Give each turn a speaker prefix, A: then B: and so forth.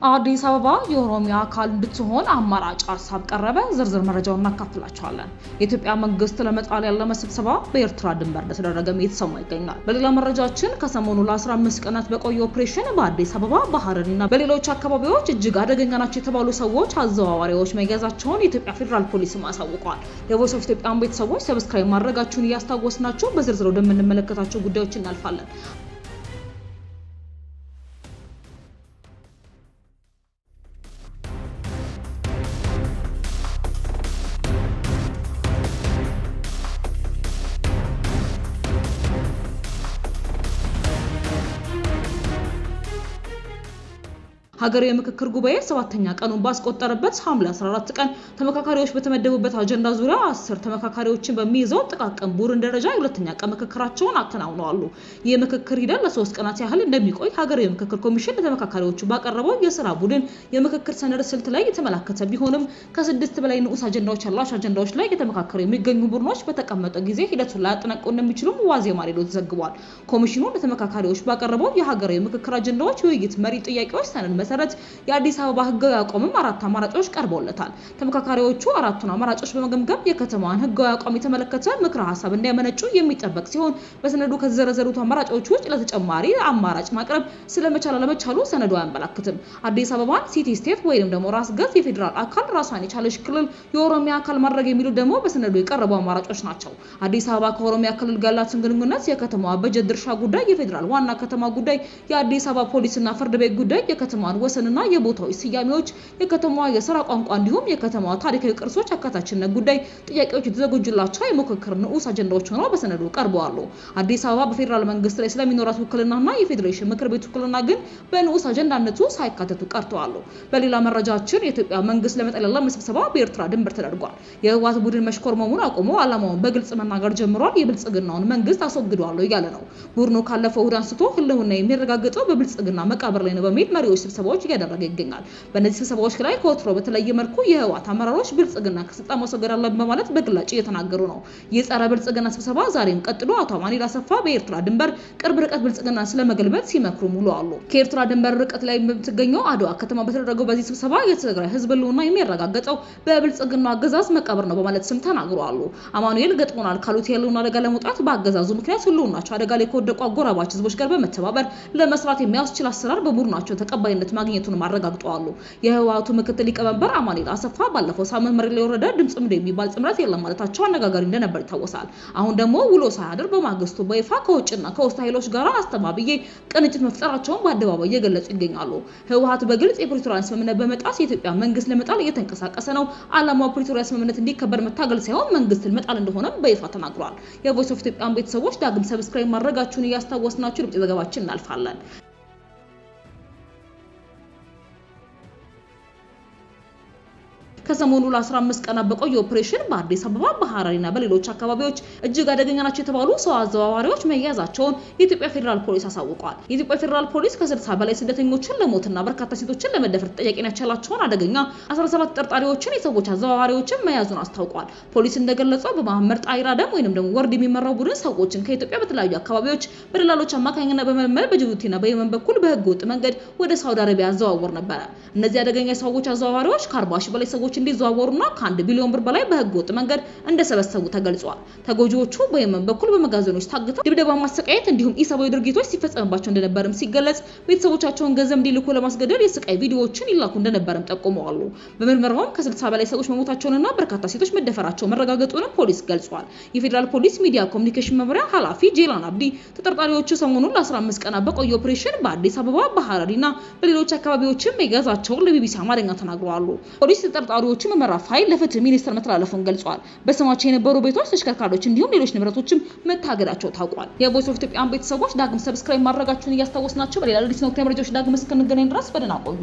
A: አዲስ አበባ የኦሮሚያ አካል እንድትሆን አማራጭ ሀሳብ ቀረበ። ዝርዝር መረጃውን እናካፍላችኋለን። የኢትዮጵያ መንግስት ለመጣል ያለመ ስብሰባ በኤርትራ ድንበር እንደተደረገም እየተሰማ ይገኛል። በሌላ መረጃችን ከሰሞኑ ለ15 ቀናት በቆየ ኦፕሬሽን በአዲስ አበባ በሐረርና በሌሎች አካባቢዎች እጅግ አደገኛ ናቸው የተባሉ ሰዎች አዘዋዋሪዎች መያዛቸውን የኢትዮጵያ ፌዴራል ፖሊስ አሳውቋል። የቮይስ ኦፍ ኢትዮጵያ ቤተሰቦች ሰብስክራይብ ማድረጋችሁን እያስታወስናችሁ በዝርዝር ወደምንመለከታቸው ጉዳዮች እናልፋለን። ሀገራዊ የምክክር ጉባኤ 7ኛ ቀኑን ባስቆጠረበት ሐምሌ 14 ቀን ተመካካሪዎች በተመደቡበት አጀንዳ ዙሪያ 10 ተመካካሪዎችን በሚይዘው ጥቃቅን ቡድን ደረጃ የሁለተኛ ቀን ምክክራቸውን አከናውነዋል። ይህ ምክክር ሂደት ለ3 ቀናት ያህል እንደሚቆይ ሀገራዊ የምክክር ኮሚሽን ለተመካካሪዎቹ ባቀረበው የሥራ ቡድን የምክክር ሰነድ ስልት ላይ የተመላከተ ቢሆንም ከ6 በላይ ንዑስ አጀንዳዎች ያላቸው አጀንዳዎች ላይ የተመካከሩ የሚገኙ ቡድኖች በተቀመጠው ጊዜ ሂደቱን ላያጠናቅቁ እንደሚችሉም ዋዜማ ሬዲዮ ተዘግቧል። ኮሚሽኑ ለተመካካሪዎች ባቀረበው የሀገራዊ ምክክር አጀንዳዎች ውይይት መሪ ጥያቄዎች ሰነድ መሰረት የአዲስ አበባ ህጋዊ አቋምም 4 አማራጮች ቀርበውለታል። ተመካካሪዎቹ 4ቱን አማራጮች በመገምገም የከተማዋን ህጋዊ አቋም የተመለከተ ምክረ ሀሳብ እንዲያመነጩ የሚጠበቅ ሲሆን በሰነዱ ከተዘረዘሩት አማራጮች ውጭ ለተጨማሪ አማራጭ ማቅረብ ስለመቻል አለመቻሉ ሰነዱ አያመለክትም። አዲስ አበባን ሲቲ ስቴት ወይንም ደግሞ ራስ ገዝ የፌዴራል አካል ራሷን የቻለች ክልል የኦሮሚያ አካል ማድረግ የሚሉ ደግሞ በሰነዱ የቀረቡ አማራጮች ናቸው። አዲስ አበባ ከኦሮሚያ ክልል ጋር ያላትን ግንኙነት፣ የከተማዋ በጀት ድርሻ ጉዳይ፣ የፌዴራል ዋና ከተማ ጉዳይ፣ የአዲስ አበባ ፖሊስና ፍርድ ቤት ጉዳይ፣ የከተማዋን ወሰንና የቦታዎች ስያሜዎች፣ የከተማዋ የሥራ ቋንቋ እንዲሁም የከተማዋ ታሪካዊ ቅርሶች አካታችነት ጉዳይ ጥያቄዎች የተዘጋጁላቸው የምክክር ንዑስ አጀንዳዎች ሆነው በሰነዱ ቀርበዋል። አዲስ አበባ በፌዴራል መንግስት ላይ ስለሚኖራት ውክልናና የፌዴሬሽን ምክር ቤት ውክልና ግን በንዑስ አጀንዳነቱ ሳይካተቱ ቀርተዋል። በሌላ መረጃችን የኢትዮጵያ መንግስት ለመጣል ያለመ ስብሰባ በኤርትራ ድንበር ተደርጓል። የህወሓት ቡድን መሽኮርመሙን አቁሞ ዓላማውን በግልጽ መናገር ጀምሯል። የብልጽግናውን መንግስት አስወግደዋለሁ እያለ ነው። ቡድኑ ካለፈው እሁድ አንስቶ ህልውና የሚረጋገጠው በብልጽግና መቃብር ላይ ነው በሚል መሪዎች ስብሰባዎች እያደረገ ይገኛል። በእነዚህ ስብሰባዎች ላይ ከወትሮ በተለየ መልኩ የህወሓት አመራሮች ብልጽግና ከስልጣን ማስወገድ አለብን በማለት በግላጭ እየተናገሩ ነው። የጸረ ብልጽግና ስብሰባ ዛሬም ቀጥሎ አቶ አማኑኤል አሰፋ በኤርትራ ድንበር ቅርብ ርቀት ብልጽግና ስለመገልበጥ ሲመክሩ ውለዋል። ከኤርትራ ድንበር ርቀት ላይ የምትገኘው አድዋ ከተማ በተደረገው በዚህ ስብሰባ የትግራይ ህዝብ ህልውና የሚረጋገጠው በብልጽግና አገዛዝ መቃብር ነው በማለት ስም ተናግረዋል። አማኑኤል ገጥሞናል ካሉት የህልውና አደጋ ለመውጣት በአገዛዙ ምክንያት ህልውናቸው አደጋ ላይ ከወደቁ አጎራባች ህዝቦች ጋር በመተባበር ለመስራት የሚያስችል አሰራር በቡድናቸው ተቀባይነት ማግኘቱን አረጋግጠዋል። የህወሓቱ ምክትል ሊቀመንበር አማኑኤል አሰፋ ባለፈው ሳምንት መሬት ላይ ወረደ ድምጽ ምንድ የሚባል ጥምረት የለም ማለታቸው አነጋጋሪ እንደነበር ይታወሳል። አሁን ደግሞ ውሎ ሳያድር በማግስቱ በይፋ ከውጭና ከውስጥ ኃይሎች ጋር አስተባብዬ ቅንጅት መፍጠራቸውን በአደባባይ እየገለጹ ይገኛሉ። ህወሓት በግልጽ የፕሪቶሪያን ስምምነት በመጣስ የኢትዮጵያ መንግስት ለመጣል እየተንቀሳቀሰ ነው። ዓላማው ፕሪቶሪያ ስምምነት እንዲከበር መታገል ሳይሆን መንግስትን መጣል እንደሆነም በይፋ ተናግሯል። የቮይስ ኦፍ ኢትዮጵያ ቤተሰቦች ዳግም ሰብስክራይብ ማድረጋችሁን እያስታወስናችሁ ድምጽ ዘገባችን እናልፋለን። ከሰሞኑ ለ15 ቀናት በቆየ ኦፕሬሽን በአዲስ አበባ በሐረርና በሌሎች አካባቢዎች እጅግ አደገኛ ናቸው የተባሉ ሰው አዘዋዋሪዎች መያዛቸውን የኢትዮጵያ ፌዴራል ፖሊስ አሳውቋል። የኢትዮጵያ ፌዴራል ፖሊስ ከ60 በላይ ስደተኞችን ለሞትና በርካታ ሴቶችን ለመደፈር ተጠያቂነት ያላቸውን አደገኛ 17 ተጠርጣሪዎችን የሰዎች አዘዋዋሪዎችን መያዙን አስታውቋል። ፖሊስ እንደገለጸው በመሐመድ ጣሂር አደም ወይንም ደግሞ ወርድ የሚመራው ቡድን ሰዎችን ከኢትዮጵያ በተለያዩ አካባቢዎች በደላሎች አማካኝነት በመመልመል በጅቡቲና በየመን በኩል በህገ ወጥ መንገድ ወደ ሳውዲ አረቢያ ያዘዋወር ነበር። እነዚህ አደገኛ ሰዎች አዘዋዋሪዎች ከ40 ሺህ በላይ ሰዎች እንዲዘዋወሩና ከ1 ቢሊዮን ብር በላይ በህገ ወጥ መንገድ እንደሰበሰቡ ተገልጿል። ተጎጂዎቹ በየመን በኩል በመጋዘኖች ታግተው ድብደባ፣ ማሰቃየት እንዲሁም ኢሰብአዊ ድርጊቶች ሲፈጸምባቸው እንደነበርም ሲገለጽ ቤተሰቦቻቸውን ገንዘብ እንዲልኩ ለማስገደድ የስቃይ ቪዲዮዎችን ይላኩ እንደነበርም ጠቁመዋል። በምርመራውም ከ60 በላይ ሰዎች መሞታቸውንና በርካታ ሴቶች መደፈራቸው መረጋገጡንም ፖሊስ ገልጿል። የፌዴራል ፖሊስ ሚዲያ ኮሚኒኬሽን መምሪያ ኃላፊ ጄላን አብዲ ተጠርጣሪዎቹ ሰሞኑን ለ15 ቀናት በቆየ ኦፕሬሽን በአዲስ አበባ በሐረርና በሌሎች አካባቢዎችም መያዛቸውን ለቢቢሲ አማርኛ ተናግረዋል። ፖሊስ ተጠርጣሪዎቹ መመራ ፋይል ለፍትህ ሚኒስቴር መተላለፉን ገልጿል። በስማቸው የነበሩ ቤቶች፣ ተሽከርካሪዎች እንዲሁም ሌሎች ንብረቶችም መታገዳቸው ታውቋል። የቮይስ ኦፍ ኢትዮጵያ ቤተሰቦች ዳግም ሰብስክራይብ ማድረጋችሁን እያስታወስናችሁ በሌላ አዲስ ነው መረጃዎች ዳግም እስክንገናኝ ድረስ በደህና ቆዩ።